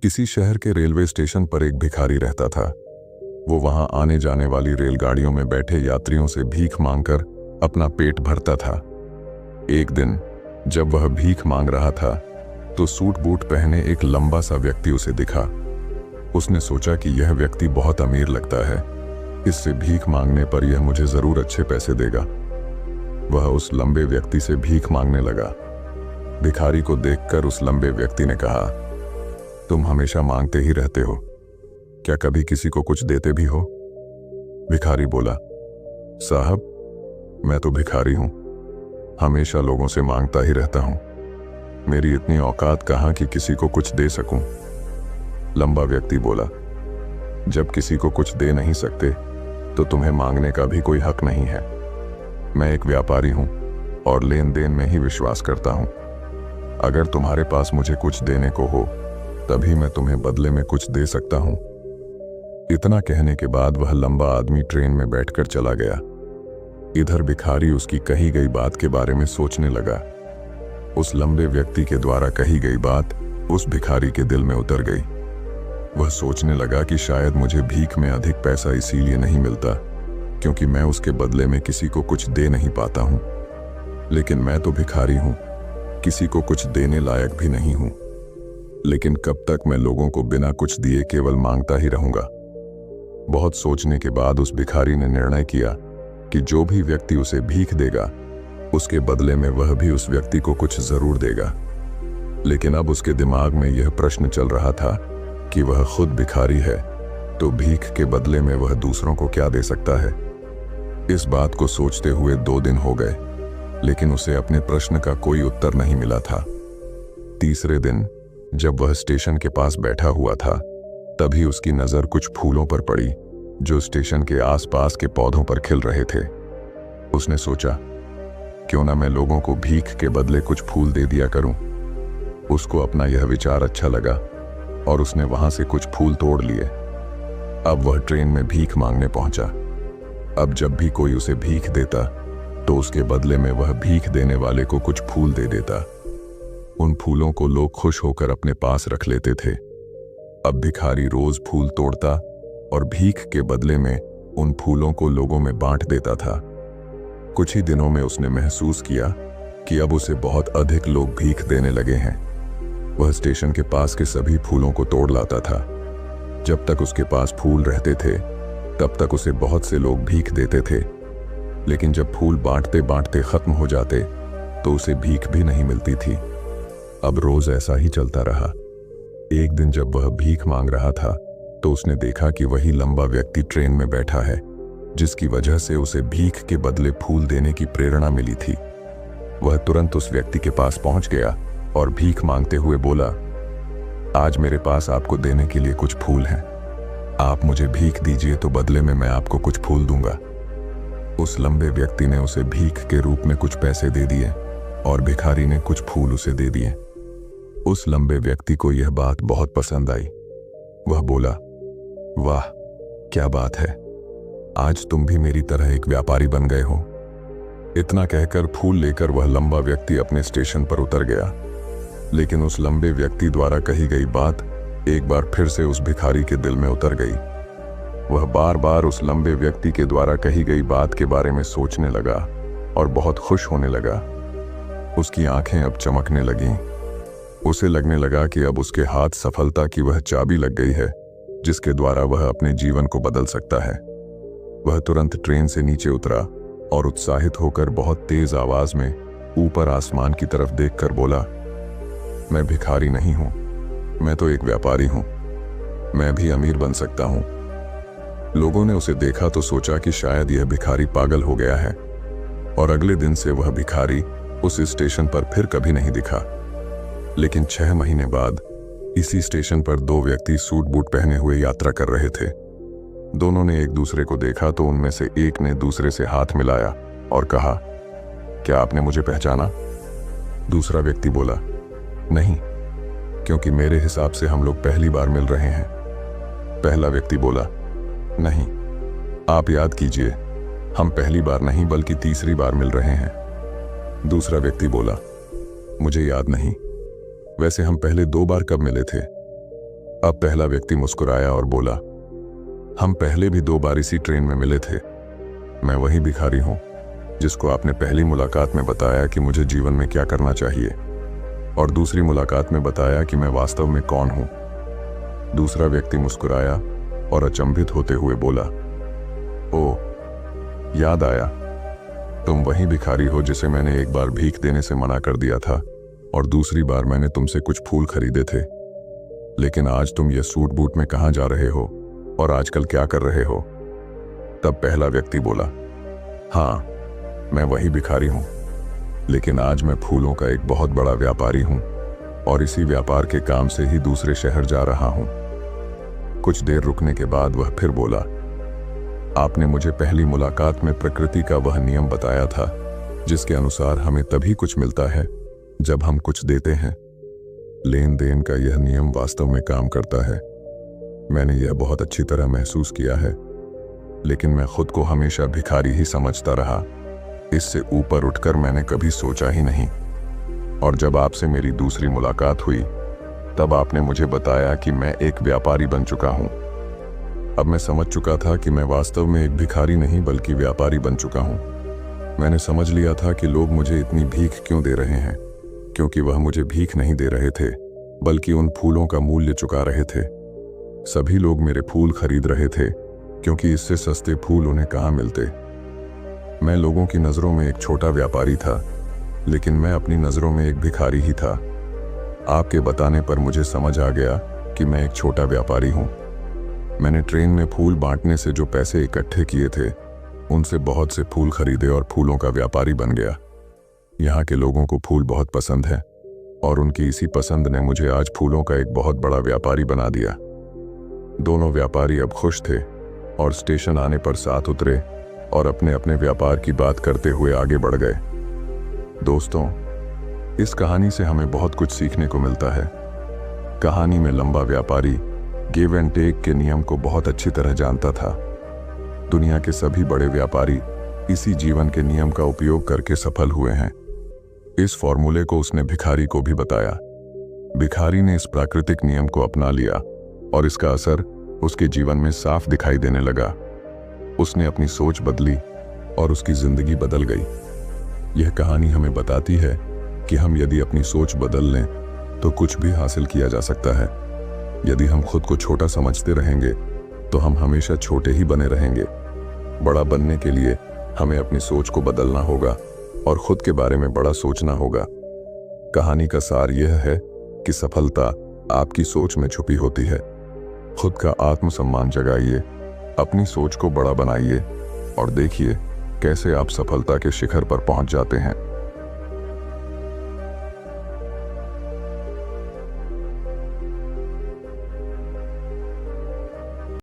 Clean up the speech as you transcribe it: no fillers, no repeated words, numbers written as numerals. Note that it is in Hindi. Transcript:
किसी शहर के रेलवे स्टेशन पर एक भिखारी रहता था। वो वहां आने जाने वाली रेलगाड़ियों में बैठे यात्रियों से भीख मांगकर अपना पेट भरता था। एक दिन जब वह भीख मांग रहा था तो सूट बूट पहने एक लंबा सा व्यक्ति उसे दिखा। उसने सोचा कि यह व्यक्ति बहुत अमीर लगता है, इससे भीख मांगने पर यह मुझे जरूर अच्छे पैसे देगा। वह उस लंबे व्यक्ति से भीख मांगने लगा। भिखारी को देखकर उस लंबे व्यक्ति ने कहा, तुम हमेशा मांगते ही रहते हो, क्या कभी किसी को कुछ देते भी हो? भिखारी बोला, साहब मैं तो भिखारी हूं, हमेशा लोगों से मांगता ही रहता हूं, मेरी इतनी औकात कहां कि किसी को कुछ दे सकूं। लंबा व्यक्ति बोला, जब किसी को कुछ दे नहीं सकते तो तुम्हें मांगने का भी कोई हक नहीं है। मैं एक व्यापारी हूं और लेन देन में ही विश्वास करता हूं। अगर तुम्हारे पास मुझे कुछ देने को हो तभी मैं तुम्हें बदले में कुछ दे सकता हूं। इतना कहने के बाद वह लंबा आदमी ट्रेन में बैठकर चला गया। इधर भिखारी उसकी कही गई बात के बारे में सोचने लगा। उस लंबे व्यक्ति के द्वारा कही गई बात उस भिखारी के दिल में उतर गई। वह सोचने लगा कि शायद मुझे भीख में अधिक पैसा इसीलिए नहीं मिलता क्योंकि मैं उसके बदले में किसी को कुछ दे नहीं पाता हूं। लेकिन मैं तो भिखारी हूं, किसी को कुछ देने लायक भी नहीं हूं। लेकिन कब तक मैं लोगों को बिना कुछ दिए केवल मांगता ही रहूंगा? बहुत सोचने के बाद उस भिखारी ने निर्णय किया कि जो भी व्यक्ति उसे भीख देगा उसके बदले में वह भी उस व्यक्ति को कुछ जरूर देगा। लेकिन अब उसके दिमाग में यह प्रश्न चल रहा था कि वह खुद भिखारी है तो भीख के बदले में वह दूसरों को क्या दे सकता है। इस बात को सोचते हुए 2 दिन हो गए, लेकिन उसे अपने प्रश्न का कोई उत्तर नहीं मिला था। तीसरे दिन जब वह स्टेशन के पास बैठा हुआ था तभी उसकी नजर कुछ फूलों पर पड़ी जो स्टेशन के आसपास के पौधों पर खिल रहे थे। उसने सोचा, क्यों ना मैं लोगों को भीख के बदले कुछ फूल दे दिया करूं। उसको अपना यह विचार अच्छा लगा और उसने वहां से कुछ फूल तोड़ लिए। अब वह ट्रेन में भीख मांगने पहुंचा। अब जब भी कोई उसे भीख देता तो उसके बदले में वह भीख देने वाले को कुछ फूल दे देता। उन फूलों को लोग खुश होकर अपने पास रख लेते थे। अब भिखारी रोज फूल तोड़ता और भीख के बदले में उन फूलों को लोगों में बांट देता था। कुछ ही दिनों में उसने महसूस किया कि अब उसे बहुत अधिक लोग भीख देने लगे हैं। वह स्टेशन के पास के सभी फूलों को तोड़ लाता था। जब तक उसके पास फूल रहते थे तब तक उसे बहुत से लोग भीख देते थे, लेकिन जब फूल बांटते बांटते खत्म हो जाते तो उसे भीख भी नहीं मिलती थी। अब रोज ऐसा ही चलता रहा। एक दिन जब वह भीख मांग रहा था तो उसने देखा कि वही लंबा व्यक्ति ट्रेन में बैठा है जिसकी वजह से उसे भीख के बदले फूल देने की प्रेरणा मिली थी। वह तुरंत उस व्यक्ति के पास पहुंच गया और भीख मांगते हुए बोला, आज मेरे पास आपको देने के लिए कुछ फूल हैं, आप मुझे भीख दीजिए तो बदले में मैं आपको कुछ फूल दूंगा। उस लंबे व्यक्ति ने उसे भीख के रूप में कुछ पैसे दे दिए और भिखारी ने कुछ फूल उसे दे दिए। उस लंबे व्यक्ति को यह बात बहुत पसंद आई। वह बोला, वाह क्या बात है, आज तुम भी मेरी तरह एक व्यापारी बन गए हो। इतना कहकर फूल लेकर वह लंबा व्यक्ति अपने स्टेशन पर उतर गया। लेकिन उस लंबे व्यक्ति द्वारा कही गई बात एक बार फिर से उस भिखारी के दिल में उतर गई। वह बार बार उस लंबे व्यक्ति के द्वारा कही गई बात के बारे में सोचने लगा और बहुत खुश होने लगा। उसकी आंखें अब चमकने लगीं। उसे लगने लगा कि अब उसके हाथ सफलता की वह चाबी लग गई है जिसके द्वारा वह अपने जीवन को बदल सकता है। वह तुरंत ट्रेन से नीचे उतरा और उत्साहित होकर बहुत तेज आवाज में ऊपर आसमान की तरफ देखकर बोला, मैं भिखारी नहीं हूं, मैं तो एक व्यापारी हूं, मैं भी अमीर बन सकता हूं। लोगों ने उसे देखा तो सोचा कि शायद यह भिखारी पागल हो गया है और अगले दिन से वह भिखारी उस स्टेशन पर फिर कभी नहीं दिखा। लेकिन 6 महीने बाद इसी स्टेशन पर 2 व्यक्ति सूट बूट पहने हुए यात्रा कर रहे थे। दोनों ने एक दूसरे को देखा तो उनमें से एक ने दूसरे से हाथ मिलाया और कहा, क्या आपने मुझे पहचाना? दूसरा व्यक्ति बोला, नहीं, क्योंकि मेरे हिसाब से हम लोग पहली बार मिल रहे हैं। पहला व्यक्ति बोला, नहीं, आप याद कीजिए, हम पहली बार नहीं बल्कि तीसरी बार मिल रहे हैं। दूसरा व्यक्ति बोला, मुझे याद नहीं, वैसे हम पहले 2 बार कब मिले थे? अब पहला व्यक्ति मुस्कुराया और बोला, हम पहले भी 2 बार इसी ट्रेन में मिले थे। मैं वही भिखारी हूं जिसको आपने पहली मुलाकात में बताया कि मुझे जीवन में क्या करना चाहिए, और दूसरी मुलाकात में बताया कि मैं वास्तव में कौन हूं। दूसरा व्यक्ति मुस्कुराया और अचंभित होते हुए बोला, ओ, याद आया, तुम वही भिखारी हो जिसे मैंने एक बार भीख देने से मना कर दिया था और दूसरी बार मैंने तुमसे कुछ फूल खरीदे थे। लेकिन आज तुम ये सूट बूट में कहाँ जा रहे हो और आजकल क्या कर रहे हो? तब पहला व्यक्ति बोला, हाँ, मैं वही भिखारी हूं, लेकिन आज मैं फूलों का एक बहुत बड़ा व्यापारी हूं और इसी व्यापार के काम से ही दूसरे शहर जा रहा हूं। कुछ देर रुकने के बाद वह फिर बोला, आपने मुझे पहली मुलाकात में प्रकृति का वह नियम बताया था जिसके अनुसार हमें तभी कुछ मिलता है जब हम कुछ देते हैं। लेन देन का यह नियम वास्तव में काम करता है। मैंने यह बहुत अच्छी तरह महसूस किया है, लेकिन मैं खुद को हमेशा भिखारी ही समझता रहा। इससे ऊपर उठकर मैंने कभी सोचा ही नहीं। और जब आपसे मेरी दूसरी मुलाकात हुई तब आपने मुझे बताया कि मैं एक व्यापारी बन चुका हूं। अब मैं समझ चुका था कि मैं वास्तव में एक भिखारी नहीं बल्कि व्यापारी बन चुका हूं। मैंने समझ लिया था कि लोग मुझे इतनी भीख क्यों दे रहे हैं, क्योंकि वह मुझे भीख नहीं दे रहे थे बल्कि उन फूलों का मूल्य चुका रहे थे। सभी लोग मेरे फूल खरीद रहे थे क्योंकि इससे सस्ते फूल उन्हें कहाँ मिलते। मैं लोगों की नज़रों में एक छोटा व्यापारी था, लेकिन मैं अपनी नज़रों में एक भिखारी ही था। आपके बताने पर मुझे समझ आ गया कि मैं एक छोटा व्यापारी हूँ। मैंने ट्रेन में फूल बांटने से जो पैसे इकट्ठे किए थे उनसे बहुत से फूल खरीदे और फूलों का व्यापारी बन गया। यहाँ के लोगों को फूल बहुत पसंद है और उनकी इसी पसंद ने मुझे आज फूलों का एक बहुत बड़ा व्यापारी बना दिया। दोनों व्यापारी अब खुश थे और स्टेशन आने पर साथ उतरे और अपने अपने व्यापार की बात करते हुए आगे बढ़ गए। दोस्तों, इस कहानी से हमें बहुत कुछ सीखने को मिलता है। कहानी में लंबा व्यापारी गिव एंड टेक के नियम को बहुत अच्छी तरह जानता था। दुनिया के सभी बड़े व्यापारी इसी जीवन के नियम का उपयोग करके सफल हुए हैं। इस फॉर्मूले को उसने भिखारी को भी बताया। भिखारी ने इस प्राकृतिक नियम को अपना लिया और इसका असर उसके जीवन में साफ दिखाई देने लगा। उसने अपनी सोच बदली और उसकी जिंदगी बदल गई। यह कहानी हमें बताती है कि हम यदि अपनी सोच बदल लें तो कुछ भी हासिल किया जा सकता है। यदि हम खुद को छोटा समझते रहेंगे तो हम हमेशा छोटे ही बने रहेंगे। बड़ा बनने के लिए हमें अपनी सोच को बदलना होगा और खुद के बारे में बड़ा सोचना होगा। कहानी का सार यह है कि सफलता आपकी सोच में छुपी होती है। खुद का आत्मसम्मान जगाइए, अपनी सोच को बड़ा बनाइए और देखिए कैसे आप सफलता के शिखर पर पहुंच जाते हैं।